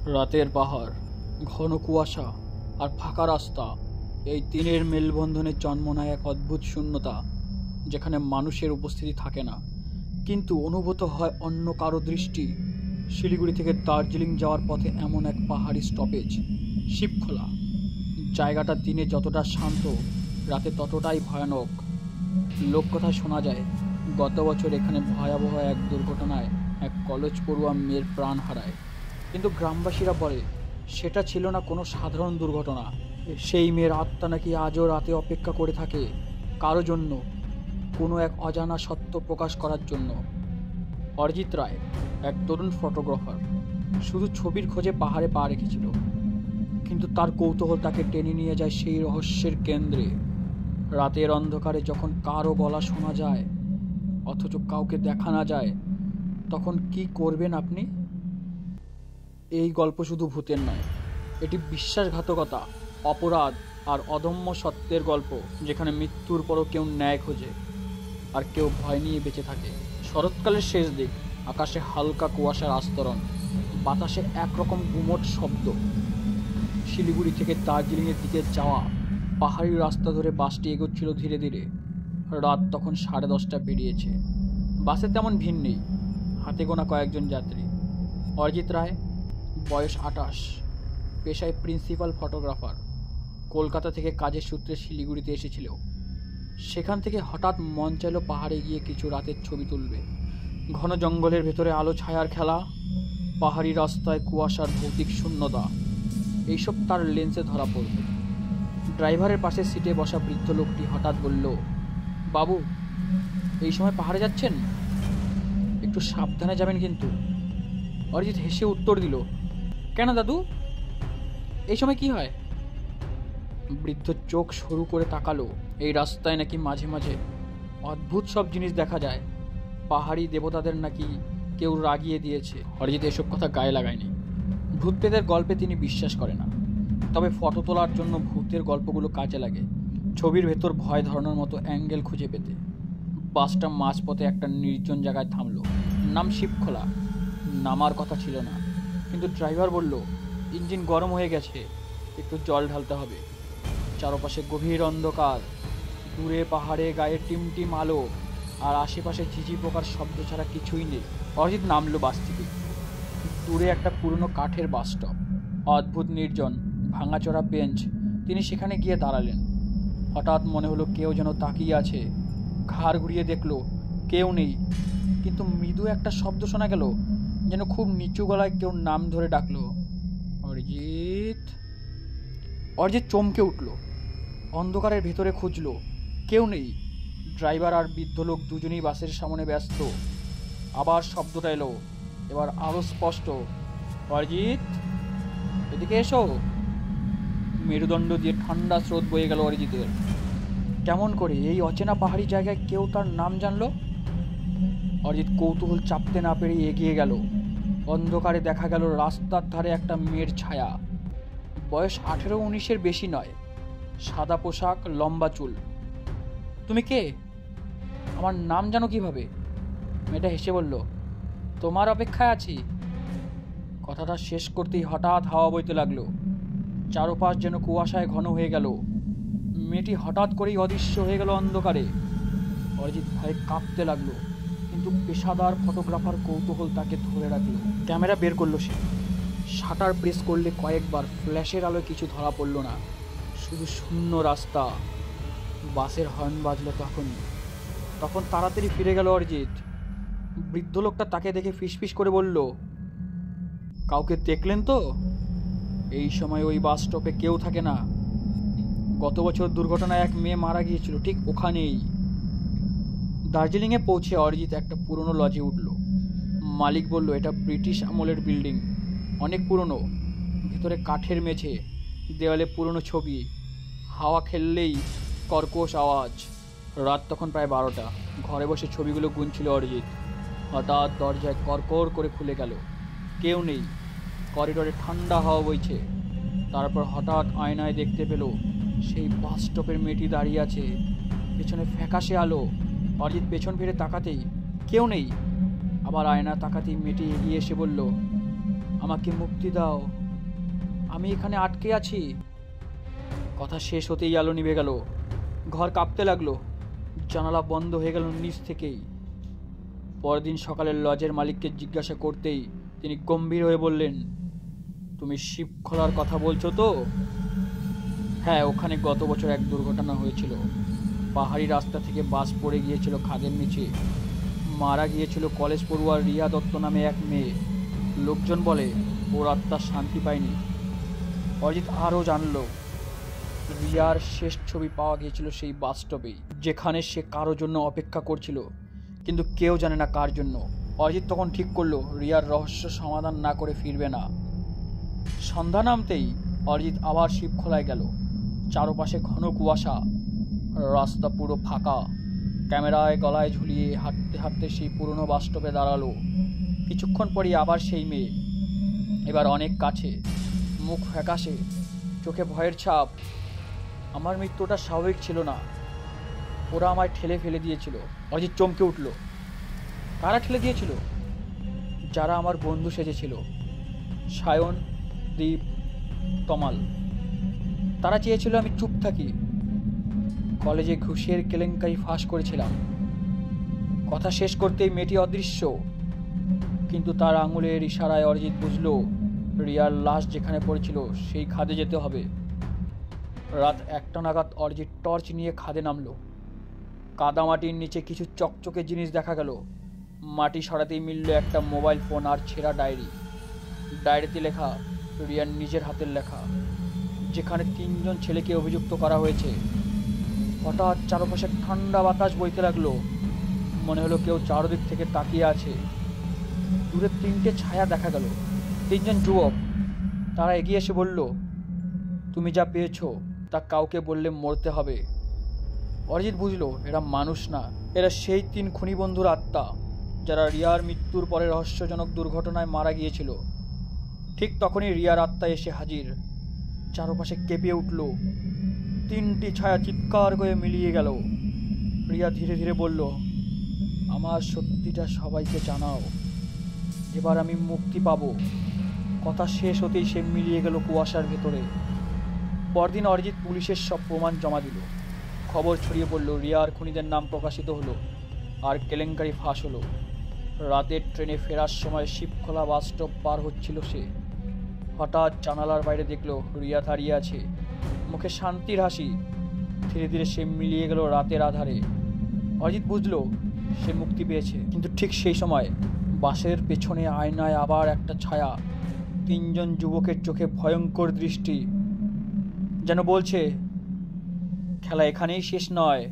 রাতের পাহাড়, ঘন কুয়াশা আর ফাঁকা রাস্তা, এই তিনের মেলবন্ধনে জন্ম নেয় এক অদ্ভুত শূন্যতা, যেখানে মানুষের উপস্থিতি থাকে না, কিন্তু অনুভূত হয় অন্য কারো দৃষ্টি। শিলিগুড়ি থেকে দার্জিলিং যাওয়ার পথে এমন এক পাহাড়ি স্টপেজ, শিবখোলা। জায়গাটা দিনে যতটা শান্ত, রাতে ততটাই ভয়ানক। লোককথায় শোনা যায়, গত বছর এখানে ভয়াবহ এক দুর্ঘটনায় এক কলেজ পড়ুয়া মেয়ের প্রাণ হারায়, কিন্তু গ্রামবাসীরা বলে সেটা ছিল না কোনো সাধারণ দুর্ঘটনা। সেই মেয়ের আত্মা নাকি আজও রাতে অপেক্ষা করে থাকে কারো জন্য, কোনো এক অজানা সত্য প্রকাশ করার জন্য। অরিজিৎ রায়, এক তরুণ ফটোগ্রাফার, শুধু ছবির খোঁজে পাহাড়ে পা রেখেছিল, কিন্তু তার কৌতূহল তাকে টেনে নিয়ে যায় সেই রহস্যের কেন্দ্রে। রাতের অন্ধকারে যখন কারো গলা শোনা যায় অথচ কাউকে দেখা না যায়, তখন কি করবেন আপনি? এই গল্প শুধু ভূতের নয়, এটি বিশ্বাসঘাতকতা, অপরাধ আর অদম্য সত্যের গল্প, যেখানে মৃত্যুর পরও কেউ ন্যায় খোঁজে আর কেউ ভয় নিয়ে বেঁচে থাকে। শরৎকালের শেষ দিক, আকাশে হালকা কুয়াশার আস্তরণ, বাতাসে একরকম গুমট শব্দ। শিলিগুড়ি থেকে দার্জিলিংয়ের দিকে যাওয়া পাহাড়ি রাস্তা ধরে বাসটি এগোচ্ছিল ধীরে ধীরে। রাত তখন 10:30 পেরিয়েছে। বাসে তেমন ভিড় নেই, হাতে গোনা কয়েকজন যাত্রী। অরিজিৎ রায়, বয়স 28, পেশায় প্রিন্সিপাল ফটোগ্রাফার, কলকাতা থেকে কাজের সূত্রে শিলিগুড়িতে এসেছিল। সেখান থেকে হঠাৎ মন চাইল পাহাড়ে গিয়ে কিছু রাতের ছবি তুলবে। ঘন জঙ্গলের ভেতরে আলো ছায়ার খেলা, পাহাড়ি রাস্তায় কুয়াশার ভৌতিক শূন্যতা, এইসব তার লেন্সে ধরা পড়বে। ড্রাইভারের পাশে সিটে বসা বৃদ্ধ লোকটি হঠাৎ বলল, বাবু, এই সময় পাহাড়ে যাচ্ছেন? একটু সাবধানে যাবেন কিন্তু। অরিজিৎ হেসে উত্তর দিল, কেন দাদু, এই সময় কি হয়? বৃদ্ধ চোখ সরু করে তাকালো। এই রাস্তায় নাকি মাঝে মাঝে অদ্ভুত সব জিনিস দেখা যায়। পাহাড়ি দেবতাদের নাকি কেউ রাগিয়ে দিয়েছে। অরিজিৎ এসব কথা গায়ে লাগায়নি। ভূত প্রেতের গল্পে তিনি বিশ্বাস করে না, তবে ফটো তোলার জন্য ভূতের গল্পগুলো কাজে লাগে ছবির ভেতর ভয় ধরানোর মতো অ্যাঙ্গেল খুঁজে পেতে। বাসটা মাঝপথে একটা নির্জন জায়গায় থামলো। নাম শিবখোলা। নামার কথা ছিল না, কিন্তু ড্রাইভার বলল ইঞ্জিন গরম হয়ে গেছে, একটু জল ঢালতে হবে। চারপাশে গভীর অন্ধকার, দূরে পাহাড়ে গায়ে টিমটিম আলো, আর আশেপাশে ঝিঝি পোকার শব্দ ছাড়া কিছুই নেই। অরিজিৎ নামলো বাস থেকে। দূরে একটা পুরনো কাঠের বাস স্টপ, অদ্ভুত নির্জন, ভাঙাচোরা বেঞ্চ। তিনি সেখানে গিয়ে দাঁড়ালেন। হঠাৎ মনে হলো কেউ যেন তাকিয়ে আছে। ঘাড় ঘুরিয়ে দেখলো কেউ নেই, কিন্তু মৃদু একটা শব্দ শোনা গেল, যেন খুব নিচু গলায় কেউ নাম ধরে ডাকলো, অরিজিৎ। অরিজিৎ চমকে উঠল। অন্ধকারের ভেতরে খুঁজলো, কেউ নেই। ড্রাইভার আর বৃদ্ধ লোক দুজনেই বাসের সামনে ব্যস্ত। আবার শব্দটা এলো, এবার আরো স্পষ্ট, অরিজিৎ, এদিকে এসো। মেরুদণ্ড দিয়ে ঠান্ডা স্রোত বয়ে গেল অরিজিতের। কেমন করে এই অচেনা পাহাড়ি জায়গায় কেউ তার নাম জানলো? অরিজিৎ কৌতূহল চাপতে না পেরে এগিয়ে গেল। অন্ধকারে দেখা গেল রাস্তার ধারে একটা মেয়ের ছায়া। বয়স 18-19-এর বেশি নয়, সাদা পোশাক, লম্বা চুল। তুমি কে? আমার নাম জানো কিভাবে? মেয়েটা হেসে বলল, তোমার অপেক্ষায় আছি। কথাটা শেষ করতেই হঠাৎ হাওয়া বইতে লাগলো। চারপাশ যেন কুয়াশায় ঘন হয়ে গেল। মেয়েটি হঠাৎ করেই অদৃশ্য হয়ে গেল অন্ধকারে। অরিজিৎ ভয়ে কাঁপতে লাগলো, কিন্তু পেশাদার ফটোগ্রাফার কৌতূহল তাকে ধরে রাখলো। ক্যামেরা বের করলো সে। শাটার প্রেস করলে কয়েকবার, ফ্ল্যাশের আলোয় কিছু ধরা পড়ল না, শুধু শূন্য রাস্তা। বাসের হর্ন বাজলো তখন তাড়াতাড়ি ফিরে গেল অরিজিৎ। বৃদ্ধ লোকটা তাকে দেখে ফিসফিস করে বলল, কাউকে দেখলেন তো? এই সময় ওই বাস স্টপে কেউ থাকে না। গত বছর দুর্ঘটনায় এক মেয়ে মারা গিয়েছিল ঠিক ওখানেই। দার্জিলিংয়ে পৌঁছে অরিজিৎ একটা পুরনো লজে উঠল। মালিক বলল এটা ব্রিটিশ আমলের বিল্ডিং, অনেক পুরনো। ভিতরে কাঠের মেঝে, দেওয়ালে পুরনো ছবি, হাওয়া খেললেই কর্কশ আওয়াজ। রাত তখন প্রায় 12টা। ঘরে বসে ছবিগুলো গুনছিল অরিজিৎ। হঠাৎ দরজায় করকর করে খুলে গেল। কেউ নেই। করিডোরে ঠান্ডা হাওয়া বইছে। তারপর হঠাৎ আয়নায় দেখতে পেল সেই বাস স্টপের মেয়েটি দাঁড়িয়ে আছে, পেছনে ফ্যাকাশে আলো। অরিজিৎ পেছন ফিরে তাকাতেই কেউ নেই। আবার আয়না তাকাতেই মেয়েটি এগিয়ে এসে বলল, আমাকে মুক্তি দাও, আমি এখানে আটকে আছি। কথা শেষ হতেই আলো নিভে গেল, ঘর কাঁপতে লাগলো, জানালা বন্ধ হয়ে গেল নিচ থেকেই। পরদিন সকালে লজের মালিককে জিজ্ঞাসা করতেই তিনি গম্ভীর হয়ে বললেন, তুমি শিবখোলার কথা বলছো তো? হ্যাঁ, ওখানে গত বছর এক দুর্ঘটনা হয়েছিল। পাহাড়ি রাস্তা থেকে বাস পড়ে গিয়েছিল খাদের নিচে। মারা গিয়েছিল কলেজ পড়ুয়া রিয়া দত্ত নামে এক মেয়ে। লোকজন বলে ওর আত্মা শান্তি পায়নি। অরিজিৎ আরও জানল, রিয়ার শেষ ছবি পাওয়া গিয়েছিল সেই বাস স্টপেই, যেখানে সে কারোর জন্য অপেক্ষা করছিল, কিন্তু কেউ জানে না কার জন্য। অরিজিৎ তখন ঠিক করলো রিয়ার রহস্য সমাধান না করে ফিরবে না। সন্ধ্যা নামতেই অরিজিৎ আবার শিবখোলায় গেল। চারপাশে ঘন কুয়াশা, রাস্তা পুরো ফাঁকা। ক্যামেরায় গলায় ঝুলিয়ে হাঁটতে হাঁটতে সেই পুরনো বাস স্টপে দাঁড়ালো। কিছুক্ষণ পরই আবার সেই মেয়ে, এবার অনেক কাছে, মুখ ফ্যাকাশে, চোখে ভয়ের ছাপ। আমার মৃত্যুটা স্বাভাবিক ছিল না, ওরা আমায় ঠেলে ফেলে দিয়েছিল। অরিজিৎ চমকে উঠল। কারা ঠেলে দিয়েছিল? যারা আমার বন্ধু সেজেছিল, সায়ন, দীপ, তমাল। তারা চেয়েছিল আমি চুপ থাকি। কলেজে ঘুষের কেলেঙ্কারি ফাঁস করেছিলাম। কথা শেষ করতেই মেয়েটি অদৃশ্য, কিন্তু তার আঙুলের ইশারায় অরিজিৎ বুঝল রিয়ার লাশ যেখানে পড়েছিল সেই খাদে যেতে হবে। রাত 1টা নাগাদ অরিজিৎ টর্চ নিয়ে খাদে নামলো। কাদামাটির নিচে কিছু চকচকে জিনিস দেখা গেল। মাটি সরাতেই মিলল একটা মোবাইল ফোন আর ছেঁড়া ডায়েরি। ডায়েরিতে লেখা রিয়ার নিজের হাতের লেখা, যেখানে 3জন ছেলেকে অভিযুক্ত করা হয়েছে। হঠাৎ চারপাশে ঠান্ডা বাতাস বইতে লাগলো। মনে হলো কেউ চারদিক থেকে তাকিয়ে আছে। দূরে 3টে ছায়া দেখা গেল, 3জন যুবক। তারা এগিয়ে এসে বলল, তুমি যা পেয়েছো তা কাউকে বললে মরতে হবে। অরিজিৎ বুঝলো এরা মানুষ না, এরা সেই 3 খুনি বন্ধুর আত্মা, যারা রিয়ার মৃত্যুর পরে রহস্যজনক দুর্ঘটনায় মারা গিয়েছিল। ঠিক তখনই রিয়ার আত্মা এসে হাজির। চারপাশে কেঁপে উঠল। 3টি ছায়া চিৎকার করে মিলিয়ে গেল। রিয়া ধীরে ধীরে বলল, আমার সত্যিটা সবাইকে জানাও, এবার আমি মুক্তি পাবো। কথা শেষ হতেই সে মিলিয়ে গেল কুয়াশার ভেতরে। পরদিন অরিজিৎ পুলিশের সব প্রমাণ জমা দিল। খবর ছড়িয়ে পড়ল, রিয়ার খুনিদের নাম প্রকাশিত হলো, আর কেলেঙ্কারি ফাঁস হলো। রাতের ট্রেনে ফেরার সময় শিবখোলা বাস স্টপ পার হচ্ছিল সে। হঠাৎ জানালার বাইরে দেখলো রিয়া দাঁড়িয়ে আছে, মুখে শান্তির হাসি। ধীরে ধীরে সে মিলিয়ে গেল রাতের আধারে। অরিজিৎ বুঝলো সে মুক্তি পেয়েছে, কিন্তু ঠিক সেই সময় বাসের পেছনে আয়নায় আবার একটা ছায়া। 3জন যুবকের চোখে ভয়ঙ্কর দৃষ্টি, যেন বলছে খেলা এখানেই শেষ নয়।